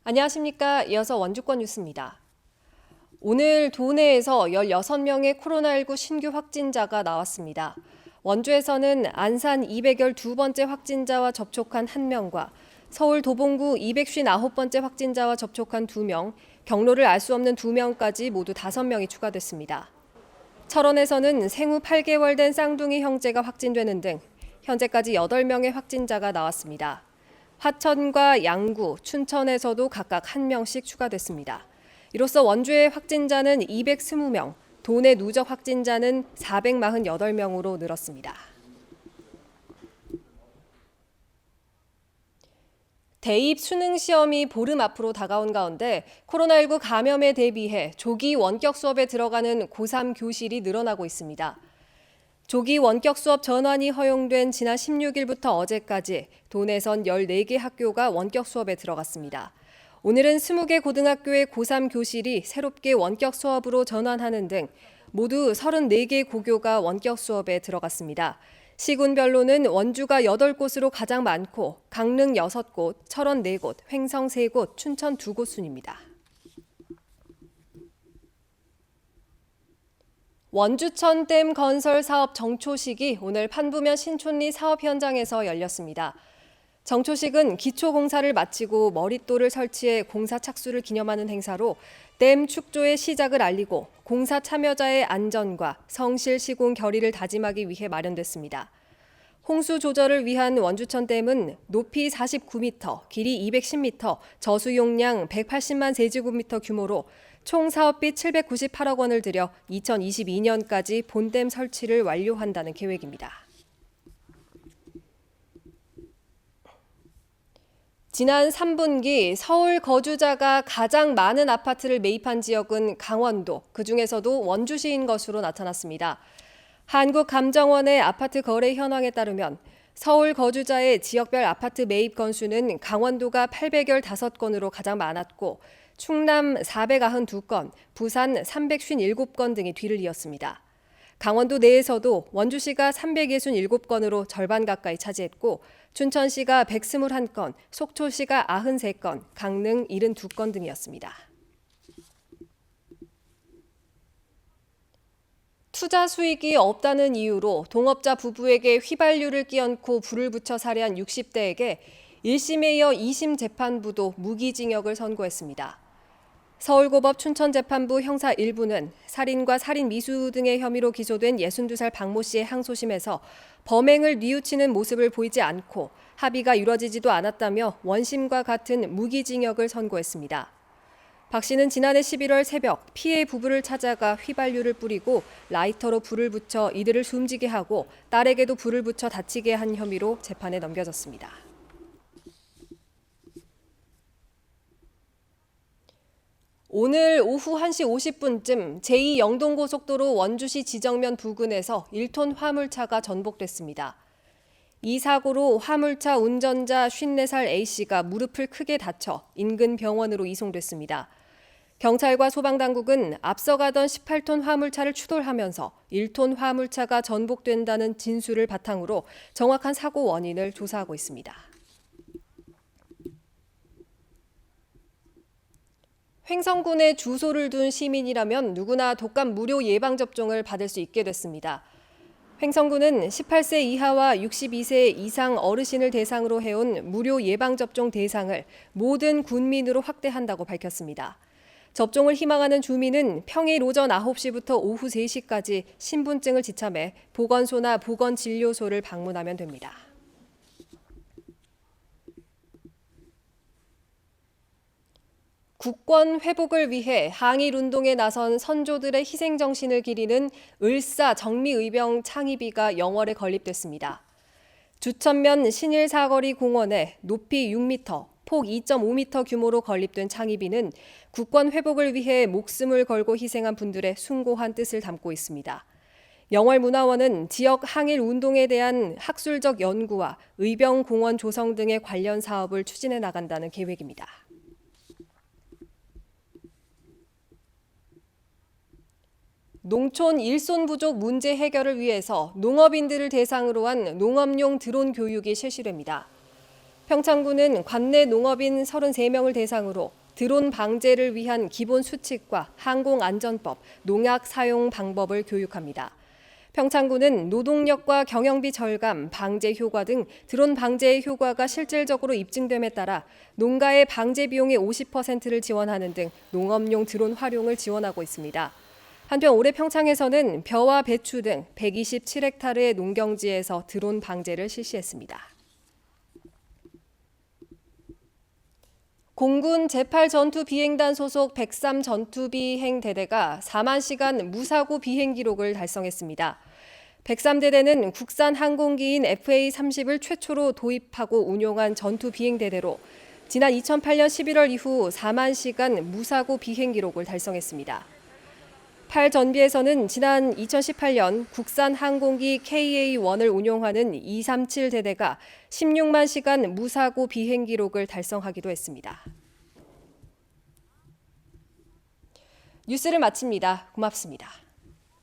안녕하십니까. 이어서 원주권 뉴스입니다. 오늘 도내에서 16명의 코로나19 신규 확진자가 나왔습니다. 원주에서는 안산 212번째 확진자와 접촉한 1명과 서울 도봉구 259번째 확진자와 접촉한 2명, 경로를 알 수 없는 2명까지 모두 5명이 추가됐습니다. 철원에서는 생후 8개월 된 쌍둥이 형제가 확진되는 등 현재까지 8명의 확진자가 나왔습니다. 화천과 양구, 춘천에서도 각각 1명씩 추가됐습니다. 이로써 원주의 확진자는 220명, 도내 누적 확진자는 448명으로 늘었습니다. 대입 수능 시험이 보름 앞으로 다가온 가운데 코로나19 감염에 대비해 조기 원격 수업에 들어가는 고3 교실이 늘어나고 있습니다. 조기 원격 수업 전환이 허용된 지난 16일부터 어제까지 도내선 14개 학교가 원격 수업에 들어갔습니다. 오늘은 20개 고등학교의 고3 교실이 새롭게 원격 수업으로 전환하는 등 모두 34개 고교가 원격 수업에 들어갔습니다. 시군별로는 원주가 8곳으로 가장 많고 강릉 6곳, 철원 4곳, 횡성 3곳, 춘천 2곳 순입니다. 원주천 댐 건설 사업 정초식이 오늘 판부면 신촌리 사업 현장에서 열렸습니다. 정초식은 기초공사를 마치고 머릿돌을 설치해 공사 착수를 기념하는 행사로 댐 축조의 시작을 알리고 공사 참여자의 안전과 성실 시공 결의를 다짐하기 위해 마련됐습니다. 홍수 조절을 위한 원주천 댐은 높이 49m, 길이 210m, 저수 용량 180만 세제곱미터 규모로 총 사업비 798억 원을 들여 2022년까지 본댐 설치를 완료한다는 계획입니다. 지난 3분기 서울 거주자가 가장 많은 아파트를 매입한 지역은 강원도, 그중에서도 원주시인 것으로 나타났습니다. 한국감정원의 아파트 거래 현황에 따르면 서울 거주자의 지역별 아파트 매입 건수는 강원도가 815건으로 가장 많았고 충남 492건, 부산 357건 등이 뒤를 이었습니다. 강원도 내에서도 원주시가 367건으로 절반 가까이 차지했고 춘천시가 121건, 속초시가 93건, 강릉 72건 등이었습니다. 투자 수익이 없다는 이유로 동업자 부부에게 휘발유를 끼얹고 불을 붙여 살해한 60대에게 1심에 이어 2심 재판부도 무기징역을 선고했습니다. 서울고법 춘천재판부 형사 1부는 살인과 살인 미수 등의 혐의로 기소된 62살 박모 씨의 항소심에서 범행을 뉘우치는 모습을 보이지 않고 합의가 이루어지지도 않았다며 원심과 같은 무기징역을 선고했습니다. 박 씨는 지난해 11월 새벽 피해 부부를 찾아가 휘발유를 뿌리고 라이터로 불을 붙여 이들을 숨지게 하고 딸에게도 불을 붙여 다치게 한 혐의로 재판에 넘겨졌습니다. 오늘 오후 1시 50분쯤 제2영동고속도로 원주시 지정면 부근에서 1톤 화물차가 전복됐습니다. 이 사고로 화물차 운전자 54살 A씨가 무릎을 크게 다쳐 인근 병원으로 이송됐습니다. 경찰과 소방당국은 앞서가던 18톤 화물차를 추돌하면서 1톤 화물차가 전복된다는 진술을 바탕으로 정확한 사고 원인을 조사하고 있습니다. 횡성군에 주소를 둔 시민이라면 누구나 독감 무료 예방접종을 받을 수 있게 됐습니다. 횡성군은 18세 이하와 62세 이상 어르신을 대상으로 해온 무료 예방접종 대상을 모든 군민으로 확대한다고 밝혔습니다. 접종을 희망하는 주민은 평일 오전 9시부터 오후 3시까지 신분증을 지참해 보건소나 보건진료소를 방문하면 됩니다. 국권 회복을 위해 항일 운동에 나선 선조들의 희생 정신을 기리는 을사 정미의병 창의비가 영월에 건립됐습니다. 주천면 신일사거리 공원에 높이 6m, 폭 2.5m 규모로 건립된 창의비는 국권 회복을 위해 목숨을 걸고 희생한 분들의 숭고한 뜻을 담고 있습니다. 영월문화원은 지역 항일 운동에 대한 학술적 연구와 의병공원 조성 등의 관련 사업을 추진해 나간다는 계획입니다. 농촌 일손 부족 문제 해결을 위해서 농업인들을 대상으로 한 농업용 드론 교육이 실시됩니다. 평창군은 관내 농업인 33명을 대상으로 드론 방제를 위한 기본 수칙과 항공안전법, 농약 사용 방법을 교육합니다. 평창군은 노동력과 경영비 절감, 방제 효과 등 드론 방제의 효과가 실질적으로 입증됨에 따라 농가의 방제 비용의 50%를 지원하는 등 농업용 드론 활용을 지원하고 있습니다. 한편 올해 평창에서는 벼와 배추 등 127헥타르의 농경지에서 드론 방제를 실시했습니다. 공군 제8전투비행단 소속 103 전투비행대대가 4만 시간 무사고 비행 기록을 달성했습니다. 103대대는 국산 항공기인 FA-30을 최초로 도입하고 운용한 전투비행대대로 지난 2008년 11월 이후 4만 시간 무사고 비행 기록을 달성했습니다. 8전비에서는 지난 2018년 국산 항공기 KA-1을 운용하는 237대대가 16만 시간 무사고 비행 기록을 달성하기도 했습니다. 뉴스를 마칩니다. 고맙습니다.